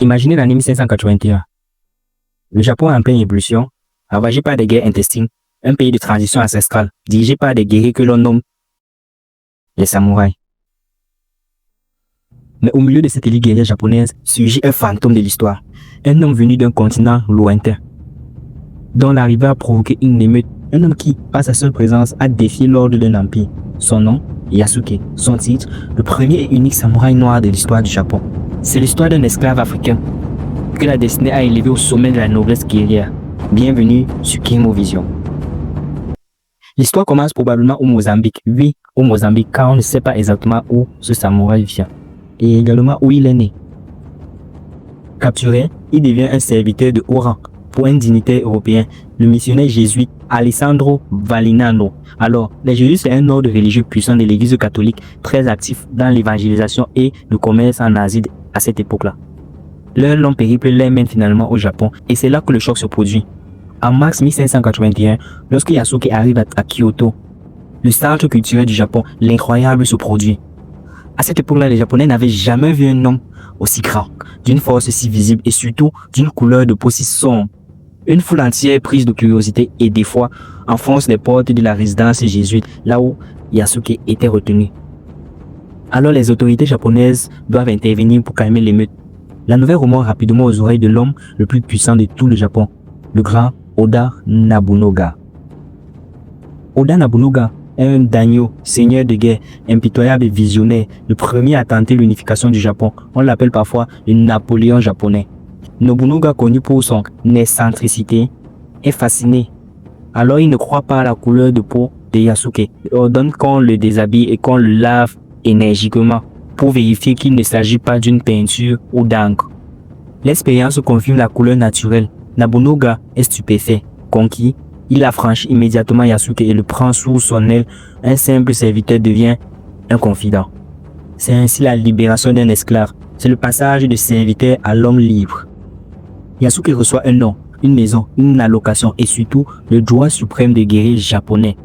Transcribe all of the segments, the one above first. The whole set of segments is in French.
Imaginez l'année 1581. Le Japon est en pleine ébullition, ravagé par des guerres intestines, un pays de transition ancestrale, dirigé par des guerriers que l'on nomme les samouraïs. Mais au milieu de cette élite guerrière japonaise, surgit un fantôme de l'histoire, un homme venu d'un continent lointain, dont l'arrivée a provoqué une émeute, un homme qui, par sa seule présence, a défié l'ordre d'un empire. Son nom, Yasuke. Son titre, le premier et unique samouraï noir de l'histoire du Japon. C'est l'histoire d'un esclave africain que la destinée a élevé au sommet de la noblesse guerrière. Bienvenue sur Kimo Vision. L'histoire commence probablement au Mozambique. Oui, au Mozambique, car on ne sait pas exactement où ce samouraï vient et également où il est né. Capturé, il devient un serviteur de haut rang pour un dignitaire européen, le missionnaire jésuite Alessandro Valignano. Alors, les jésuites, c'est un ordre religieux puissant de l'église catholique, très actif dans l'évangélisation et le commerce en Asie à cette époque-là. Leur long périple les mène finalement au Japon et c'est là que le choc se produit. En mars 1581, lorsque Yasuke arrive à Kyoto, le centre culturel du Japon, l'incroyable se produit. À cette époque-là, les Japonais n'avaient jamais vu un homme aussi grand, d'une force si visible et surtout d'une couleur de peau si sombre. Une foule entière prise de curiosité et des fois enfonce les portes de la résidence jésuite, là où Yasuke était retenu. Alors les autorités japonaises doivent intervenir pour calmer l'émeute. La nouvelle remonte rapidement aux oreilles de l'homme le plus puissant de tout le Japon, le grand Oda Nobunaga. Oda Nobunaga est un daimyo, seigneur de guerre, impitoyable et visionnaire, le premier à tenter l'unification du Japon. On l'appelle parfois le Napoléon japonais. Nobunaga, connu pour son excentricité, est fasciné. Alors il ne croit pas à la couleur de peau de Yasuke. Il ordonne qu'on le déshabille et qu'on le lave énergiquement pour vérifier qu'il ne s'agit pas d'une peinture ou d'encre. L'expérience confirme la couleur naturelle. Nobunaga est stupéfait. Conquis, il affranchit immédiatement Yasuke et le prend sous son aile. Un simple serviteur devient un confident. C'est ainsi la libération d'un esclave. C'est le passage de serviteur à l'homme libre. Yasuke reçoit un nom, une maison, une allocation et surtout le droit suprême des guerriers japonais.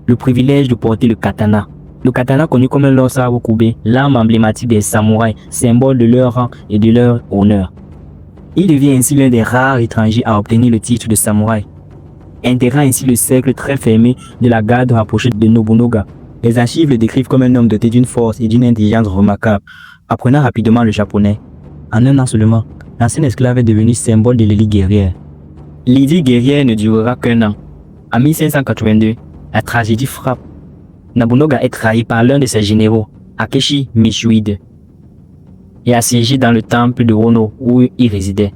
Le privilège de porter le katana. Le katana, connu comme un lance-arbre courbé, l'arme emblématique des samouraïs, symbole de leur rang et de leur honneur. Il devient ainsi l'un des rares étrangers à obtenir le titre de samouraï, intégrant ainsi le cercle très fermé de la garde rapprochée de Nobunaga. Les archives le décrivent comme un homme doté d'une force et d'une intelligence remarquables, apprenant rapidement le japonais. En un an seulement, l'ancien esclave est devenu symbole de l'élite guerrière. L'idée guerrière ne durera qu'un an. En 1582, la tragédie frappe. Nobunaga est trahi par l'un de ses généraux, Akechi Michuide, et assiégé dans le temple de Hono où il résidait.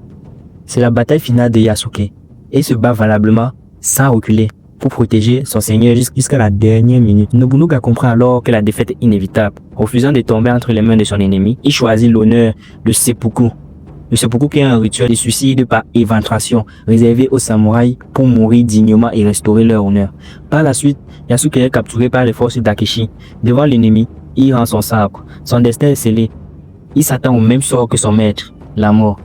C'est la bataille finale de Yasuke et se bat valablement, sans reculer, pour protéger son seigneur jusqu'à la dernière minute. Nobunaga comprend alors que la défaite est inévitable. Refusant de tomber entre les mains de son ennemi, il choisit l'honneur de seppuku. Le seppuku qui est un rituel de suicide par éventration réservé aux samouraïs pour mourir dignement et restaurer leur honneur. Par la suite, Yasuke est capturé par les forces d'Akechi. Devant l'ennemi, il rend son sabre. Son destin est scellé. Il s'attend au même sort que son maître, la mort.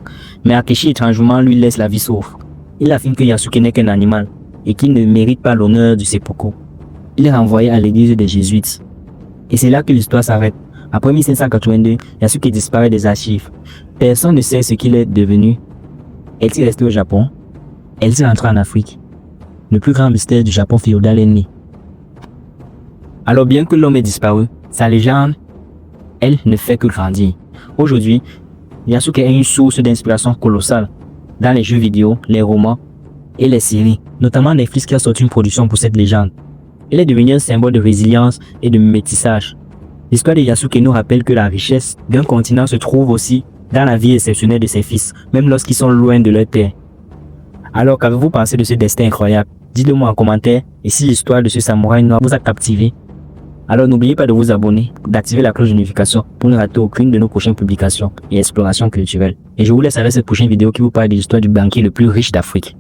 Mais Akechi étrangement lui laisse la vie sauve. Il affirme que Yasuke n'est qu'un animal et qu'il ne mérite pas l'honneur du seppuku. Il est renvoyé à l'église des jésuites. Et c'est là que l'histoire s'arrête. Après 1582, Yasuke disparaît des archives. Personne ne sait ce qu'il est devenu. Est-il resté au Japon? Est-il rentré en Afrique? Le plus grand mystère du Japon féodal est né. Alors bien que l'homme ait disparu, sa légende, elle, ne fait que grandir. Aujourd'hui, Yasuke est une source d'inspiration colossale dans les jeux vidéo, les romans et les séries, notamment Netflix qui a sorti une production pour cette légende. Il est devenu un symbole de résilience et de métissage. L'histoire de Yasuke nous rappelle que la richesse d'un continent se trouve aussi dans la vie exceptionnelle de ses fils, même lorsqu'ils sont loin de leur terre. Alors qu'avez-vous pensé de ce destin incroyable? Dites-le moi en commentaire et si l'histoire de ce samouraï noir vous a captivé. Alors n'oubliez pas de vous abonner, d'activer la cloche de notification pour ne rater aucune de nos prochaines publications et explorations culturelles. Et je vous laisse avec cette prochaine vidéo qui vous parle de l'histoire du banquier le plus riche d'Afrique.